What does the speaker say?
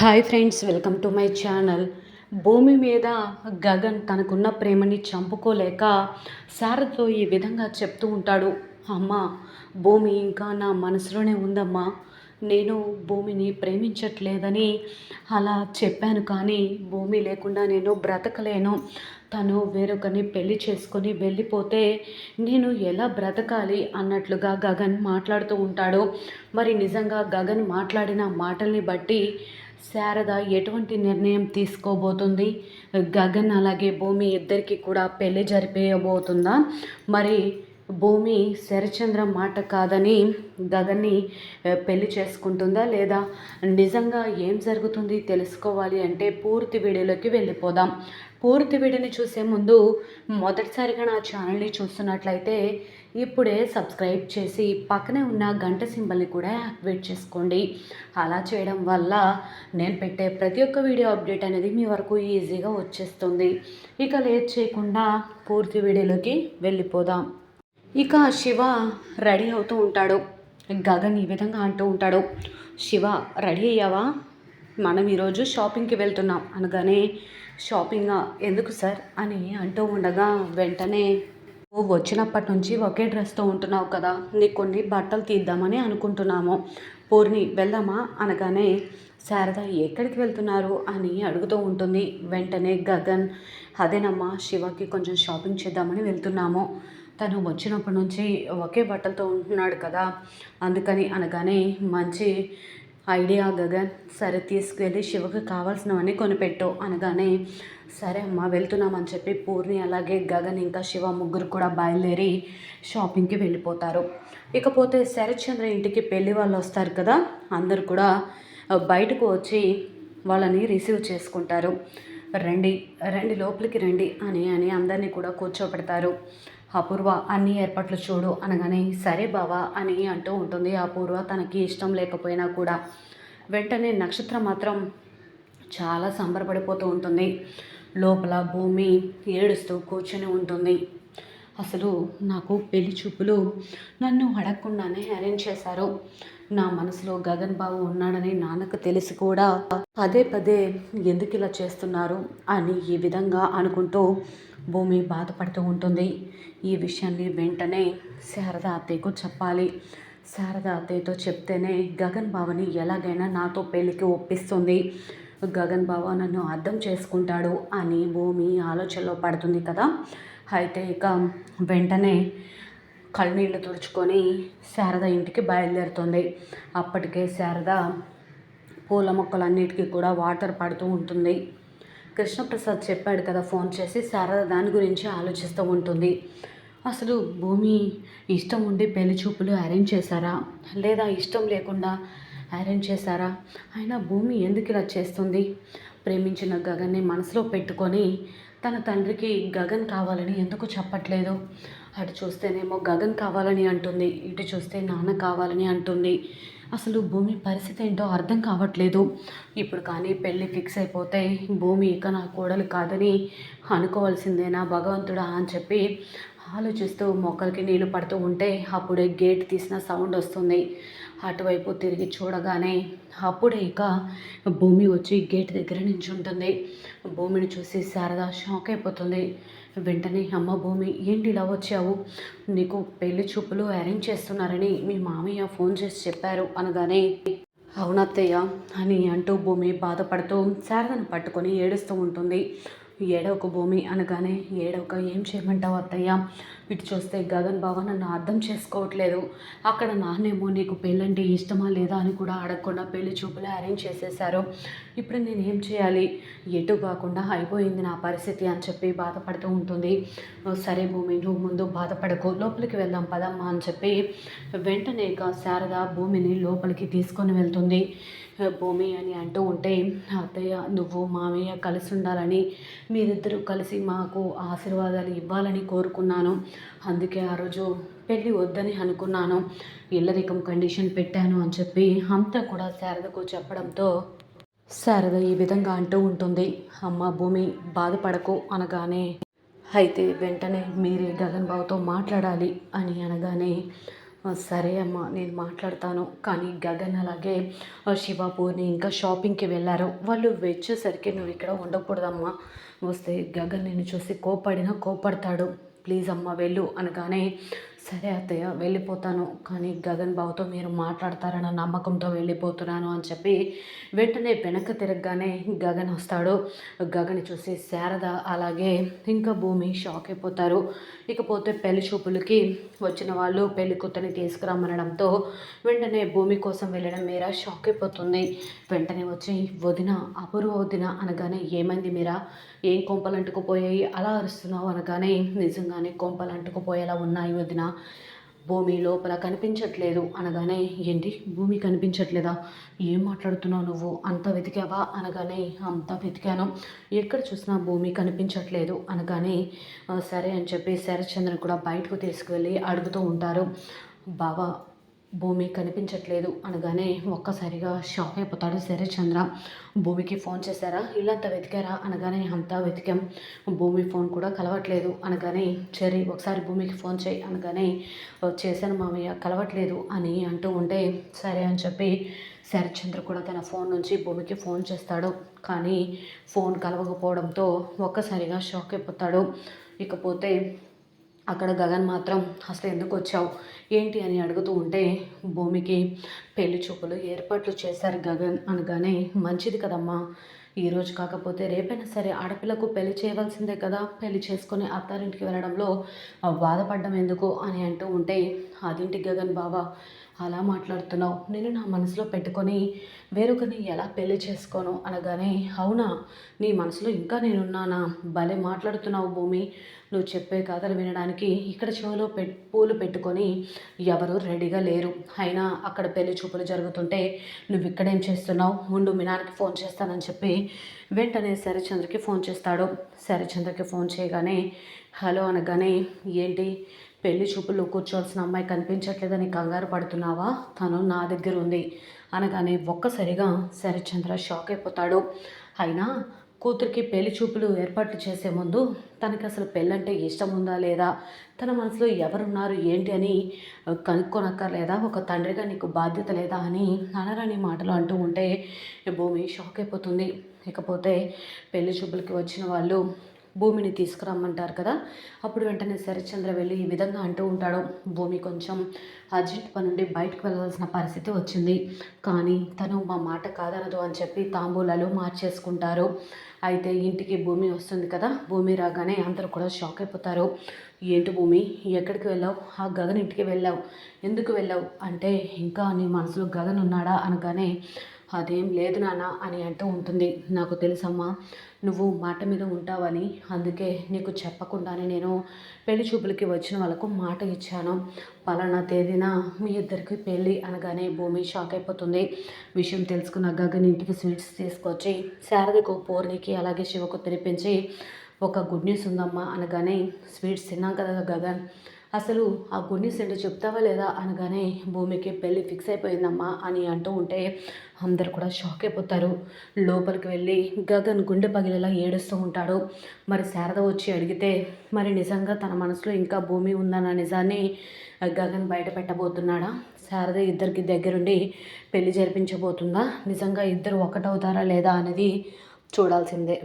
Hi friends, welcome to my channel. భూమి మీద గగన్ తనకున్న ప్రేమని చంపుకోలేక శారదతో ఈ విధంగా చెప్తూ ఉంటాడు. అమ్మ, భూమి ఇంకా నా మనసులోనే ఉందమ్మా. నేను భూమిని ప్రేమించట్లేదని అలా చెప్పాను, కానీ భూమి లేకుండా నేను బ్రతకలేను. తను వేరొకరిని పెళ్లి చేసుకొని వెళ్ళిపోతే నేను ఎలా బ్రతకాలి అన్నట్లుగా గగన్ మాట్లాడుతూ ఉంటాడు. మరి నిజంగా గగన్ మాట్లాడిన మాటల్ని బట్టి శారద ఎటువంటి నిర్ణయం తీసుకోబోతుంది? గగన్ అలాగే భూమి ఇద్దరికి కూడా పెళ్లి జరిపేయబోతుందా? మరి భూమి శరచంద్ర మాట కాదని గగన్ని పెళ్లి చేసుకుంటుందా, లేదా నిజంగా ఏం జరుగుతుంది తెలుసుకోవాలి అంటే పూర్తి వీడియోలోకి వెళ్ళిపోదాం. పూర్తి వీడియోని చూసే ముందు మొదటిసారిగా నా ఛానల్ని చూస్తున్నట్లయితే ఇప్పుడే సబ్స్క్రైబ్ చేసి పక్కనే ఉన్న గంట సింబల్ని కూడా యాక్టివేట్ చేసుకోండి. అలా చేయడం వల్ల నేను పెట్టే ప్రతి ఒక్క వీడియో అప్డేట్ అనేది మీ వరకు ఈజీగా వచ్చేస్తుంది. ఇక లేట్ చేయకుండా పూర్తి వీడియోలోకి వెళ్ళిపోదాం. ఇక శివ రెడీ అవుతూ ఉంటాడు. గగన్ ఈ విధంగా అంటూ ఉంటాడు, శివ రెడీ అయ్యావా? మనం ఈరోజు షాపింగ్కి వెళ్తున్నాం అనగానే, షాపింగా ఎందుకు సార్ అని అంటూ ఉండగా వెంటనే, నువ్వు వచ్చినప్పటి నుంచి ఒకే డ్రెస్తో ఉంటున్నావు కదా, నీకు కొన్ని బట్టలు తీద్దామని అనుకుంటున్నాము, పూర్ణి వెళ్దామా అనగానే శారద ఎక్కడికి వెళ్తున్నారు అని అడుగుతూ ఉంటుంది. వెంటనే గగన్, అదేనమ్మా, శివకి కొంచెం షాపింగ్ చేద్దామని వెళ్తున్నాము, తను వచ్చినప్పటి నుంచి ఒకే బట్టలతో ఉంటున్నాడు కదా, అందుకని అనగానే, మంచి ఐడియా గగన్, సరే తీసుకువెళ్ళి శివకి కావాల్సినవన్నీ కొనిపెట్టు అనగానే, సరే అమ్మ వెళ్తున్నామని చెప్పి పూర్ణి అలాగే గగన్ ఇంకా శివ ముగ్గురు కూడా బయలుదేరి షాపింగ్కి వెళ్ళిపోతారు. ఇకపోతే శరత్చంద్ర ఇంటికి పెళ్లి వాళ్ళు వస్తారు కదా, అందరు కూడా బయటకు వచ్చి వాళ్ళని రిసీవ్ చేసుకుంటారు. రండి రండి లోపలికి రండి అని అందరినీ కూడా కూర్చోపెడతారు. అపూర్వ అన్ని ఏర్పాట్లు చూడు అనగానే, సరే బావా అని అంటూ ఉంటుంది అపూర్వ, తనకి ఇష్టం లేకపోయినా కూడా. వెంటనే నక్షత్రం మాత్రం చాలా సంబరపడిపోతూ ఉంటుంది. లోపల భూమి ఏడుస్తూ కూర్చొని ఉంటుంది. అసలు నాకు పెళ్లి చూపులు నన్ను అడగకుండానే అరేంజ్ చేశారు. నా మనసులో గగన్ బాబు ఉన్నాడని నాన్నకు తెలిసి కూడా పదే పదే ఎందుకు ఇలా చేస్తున్నారు అని ఈ విధంగా అనుకుంటూ భూమి బాధపడుతూ ఉంటుంది. ఈ విషయాన్ని వెంటనే శారద అత్తయ్యకు చెప్పాలి. శారద అత్తయ్యతో చెప్తేనే గగన్ బావని ఎలాగైనా నాతో పెళ్ళికి ఒప్పిస్తుంది, గగన్ బావ నన్ను అర్థం చేసుకుంటాడు అని భూమి ఆలోచనలో పడుతుంది కదా. అయితే ఇక వెంటనే కళ్ళనీళ్ళు తుడుచుకొని శారద ఇంటికి బయలుదేరుతుంది. అప్పటికే శారద పూల మొక్కలన్నిటికీ కూడా వాటర్ పడుతూ ఉంటుంది. కృష్ణప్రసాద్ చెప్పాడు కదా ఫోన్ చేసి, శారద దాని గురించి ఆలోచిస్తూ ఉంటుంది. అసలు భూమి ఇష్టం ఉండి పెళ్లి చూపులు అరేంజ్ చేశారా, లేదా ఇష్టం లేకుండా అరేంజ్ చేశారా? అయినా భూమి ఎందుకు ఇలా చేస్తుంది? ప్రేమించిన గగన్ని మనసులో పెట్టుకొని తన తండ్రికి గగన్ కావాలని ఎందుకు చెప్పట్లేదు? అటు చూస్తేనేమో గగన్ కావాలని అంటుంది, ఇటు చూస్తే నాన్న కావాలని అంటుంది. అసలు భూమి పరిస్థితి ఏంటో అర్థం కావట్లేదు. ఇప్పుడు కానీ పెళ్ళి ఫిక్స్ అయిపోతే భూమి ఇక నా కోడలు కాదని అనుకోవాల్సిందేనా భగవంతుడా అని చెప్పి ఆలోచిస్తూ మొక్కలకి నీళ్లు పడుతూ ఉంటే అప్పుడే గేట్ తీసిన సౌండ్ వస్తుంది. అటువైపు తిరిగి చూడగానే అప్పుడే ఇక భూమి వచ్చి గేట్ దగ్గర నించుంటుంది. భూమిని చూసి శారద షాక్ అయిపోతుంది. వెంటనే, అమ్మ భూమి, ఏంటి ఇలా వచ్చావు? నీకు పెళ్లి చూపులు అరేంజ్ చేస్తున్నారని మీ మామయ్య ఫోన్ చేసి చెప్పారు అనగానే, అవునత్తయ్య అని అంటూ భూమి బాధపడుతూ శారదను పట్టుకొని ఏడుస్తూ ఉంటుంది. ఏడవకు భూమి అనగానే, ఏడవక ఏం చేయమంటావు అత్తయ్య? ఇటు చూస్తే గగన్ బావ నన్ను అర్థం చేసుకోవట్లేదు, అక్కడ నాన్నేమో నీకు పెళ్ళంటే ఇష్టమా లేదా అని కూడా అడగకుండా పెళ్లి చూపులు అరేంజ్ చేసేసారు, ఇప్పుడు నేను ఏం చేయాలి? ఎటు కాకుండా అయిపోయింది నా పరిస్థితి అని చెప్పి బాధపడుతూ ఉంటుంది. సరే భూమి, నువ్వు ముందు బాధపడకు, లోపలికి వెళ్దాం పదమ్మా అని చెప్పి వెంటనే శారద భూమిని లోపలికి తీసుకొని వెళ్తుంది. భూమి అని అంటూ ఉంటే, అత్తయ్య నువ్వు మామయ్య కలిసి ఉండాలని, మీరిద్దరూ కలిసి మాకు ఆశీర్వాదాలు ఇవ్వాలని కోరుకున్నాను, అందుకే ఆ రోజు పెళ్ళి వద్దని అనుకున్నాను, ఇల్లరికం కండిషన్ పెట్టాను అని చెప్పి అంతా కూడా శారదకు చెప్పడంతో శారద ఈ విధంగా అంటూ ఉంటుంది. అమ్మ భూమి బాధపడకు అనగానే, అయితే వెంటనే మీరే గగన్ బాబుతో మాట్లాడాలి అని అనగానే, సరే అమ్మా నేను మాట్లాడతాను. కానీ గగన్ అలాగే శివ, పూర్ణి ఇంకా షాపింగ్‌కి వెళ్లారు. వాళ్ళు వచ్చేసరికి నువ్వు ఇక్కడ ఉండకూడదమ్మా. వస్తే గగన్ నిన్ను చూసి కోప్పడినా కోప్పడతాడు. ప్లీజ్ అమ్మ వెళ్ళు అనగానే, సరే అత్తయ్య వెళ్ళిపోతాను. కానీ గగన్ బావతో మీరు మాట్లాడతారన్న నమ్మకంతో వెళ్ళిపోతున్నాను అని చెప్పి వెంటనే వెనక్కి తిరగగానే గగన్ వస్తాడు. గగన్ చూసి శారద అలాగే ఇంకా భూమి షాక్ అయిపోతారు. ఇకపోతే పెళ్లి చూపులకి వచ్చిన వాళ్ళు పెళ్లి కూతురిని తీసుకురమ్మనడంతో వెంటనే భూమి కోసం వెళ్ళడం మీరా షాక్ అయిపోతుంది. వెంటనే వచ్చి వదిన, అపూర్వ వదిన అనగానే, ఏమైంది మీరా, ఏం కొంపలు అంటుకుపోయాయి అలా అరుస్తున్నావు అనగానే, నిజంగానే కొంపలు అంటుకుపోయేలా ఉన్నాయి వదిన, భూమి లోపల కనిపించట్లేదు అనగానే, ఏంటి భూమి కనిపించట్లేదా, ఏం మాట్లాడుతున్నావు నువ్వు, అంత వెతికావా అనగానే, అంత వెతికాను, ఎక్కడ చూసినా భూమి కనిపించట్లేదు అనగానే, సరే అని చెప్పి శరత్చంద్రని కూడా బయటకు తీసుకువెళ్ళి అడుగుతూ ఉంటారు. బావా భూమి కనిపించట్లేదు అనగానే ఒక్కసారిగా షాక్ అయిపోతాడు శరత్చంద్ర. భూమికి ఫోన్ చేశారా, ఇల్లంతా వెతికారా అనగానే, అంతా వెతికాం, భూమి ఫోన్ కూడా కలవట్లేదు అనగానే, చెర్రీ ఒకసారి భూమికి ఫోన్ చేయి అనగానే, చేశాను మామయ్య కలవట్లేదు అని అంటూ ఉంటే, సరే అని చెప్పి శరత్చంద్ర కూడా తన ఫోన్ నుంచి భూమికి ఫోన్ చేస్తాడు. కానీ ఫోన్ కలవకపోవడంతో ఒక్కసారిగా షాక్ అయిపోతాడు. ఇకపోతే అక్కడ గగన్ మాత్రం, అసలు ఎందుకు వచ్చావు ఏంటి అని అడుగుతూ ఉంటే, భూమికి పెళ్లి చూపులు ఏర్పాట్లు చేశారు గగన్ అనగానే, మంచిది కదమ్మా, ఈరోజు కాకపోతే రేపైనా సరే ఆడపిల్లకు పెళ్లి చేయవలసిందే కదా, పెళ్లి చేసుకొని అత్తారింటికి వెళ్ళడంలో బాధపడ్డం ఎందుకు అని అంటూ ఉంటే, అదేంటి గగన్ బావా అలా మాట్లాడుతున్నావు, నేను నా మనసులో పెట్టుకొని వేరొకరిని ఎలా పెళ్లి చేసుకోను అనగానే, అవునా నీ మనసులో ఇంకా నేనున్నానా, భలే మాట్లాడుతున్నావు భూమి, నువ్వు చెప్పే కథలు వినడానికి ఇక్కడ చెవిలో పూలు పెట్టుకొని ఎవరు రెడీగా లేరు, అయినా అక్కడ పెళ్లి చూపులు జరుగుతుంటే నువ్వు ఇక్కడేం చేస్తున్నావు, ఉండు మీ నాన్నకి ఫోన్ చేస్తానని చెప్పి వెంటనే శరత్చంద్రకి ఫోన్ చేస్తాడు. శరత్చంద్రకి ఫోన్ చేయగానే హలో అనగానే, ఏంటి పెళ్లి చూపులు కూర్చోవలసిన అమ్మాయి కనిపించట్లేదని కంగారు పడుతున్నావా, తను నా దగ్గర ఉంది అనగానే ఒక్కసారిగా శరత్చంద్ర షాక్ అయిపోతాడు. అయినా కూతురికి పెళ్లి చూపులు ఏర్పాట్లు చేసే ముందు తనకి అసలు పెళ్ళంటే ఇష్టం ఉందా లేదా, తన మనసులో ఎవరున్నారు ఏంటి అని కనుక్కోనక్కర్లేదా, ఒక తండ్రిగా నీకు బాధ్యత లేదా అని అనరాని మాటలు అంటూ ఉంటే భూమి షాక్ అయిపోతుంది. ఇకపోతే పెళ్లి చూపులకి వచ్చిన వాళ్ళు భూమిని తీసుకురమ్మంటారు కదా, అప్పుడు వెంటనే శరత్చంద్ర వెళ్ళి ఈ విధంగా అంటూ ఉంటాడు. భూమి కొంచెం అర్జెంట్ పని నుండి బయటకు వెళ్ళాల్సిన పరిస్థితి వచ్చింది, కానీ తను మా మాట కాదనదు అని చెప్పి తాంబూలాలు మార్చేసుకుంటారు. అయితే ఇంటికి భూమి వస్తుంది కదా, భూమి రాగానే అందరూ కూడా షాక్ అయిపోతారు. ఏంటి భూమి ఎక్కడికి వెళ్ళావు, ఆ గగన్ ఇంటికి వెళ్ళావు, ఎందుకు వెళ్ళావు అంటే, ఇంకా నీ మనసులో గగన్ ఉన్నాడా అనగానే, అదేం లేదు నాన్న అని అంటూ ఉంటుంది. నాకు తెలుసమ్మా నువ్వు మాట మీద ఉంటావని, అందుకే నీకు చెప్పకుండానే నేను పెళ్లి చూపులకి వచ్చిన వాళ్ళకు మాట ఇచ్చాను, పలానా తేదీన మీ ఇద్దరికి పెళ్ళి అనగానే భూమి షాక్ అయిపోతుంది. విషయం తెలుసుకున్న గగన్ ఇంటికి స్వీట్స్ తీసుకొచ్చి శారదకు, పూర్ణికి అలాగే శివకు తినిపించి, ఒక గుడ్ న్యూస్ ఉందమ్మా అనగానే, స్వీట్స్ తిన్నాం కదా గగన్, అసలు ఆ గుడ్ న్యూస్ ఏంటో చెప్తావా లేదా అనగానే, భూమికి పెళ్ళి ఫిక్స్ అయిపోయిందమ్మా అని అంటూ ఉంటే అందరు కూడా షాక్ అయిపోతారు. లోపలికి వెళ్ళి గగన్ గుండె పగిలేలా ఏడుస్తూ ఉంటాడు. మరి శారద వచ్చి అడిగితే, మరి నిజంగా తన మనసులో ఇంకా భూమి ఉందన్న నిజాన్ని గగన్ బయట పెట్టబోతున్నాడా, శారద ఇద్దరికి దగ్గరుండి పెళ్లి జరిపించబోతుందా, నిజంగా ఇద్దరు ఒకటవుతారా లేదా అనేది చూడాల్సిందే.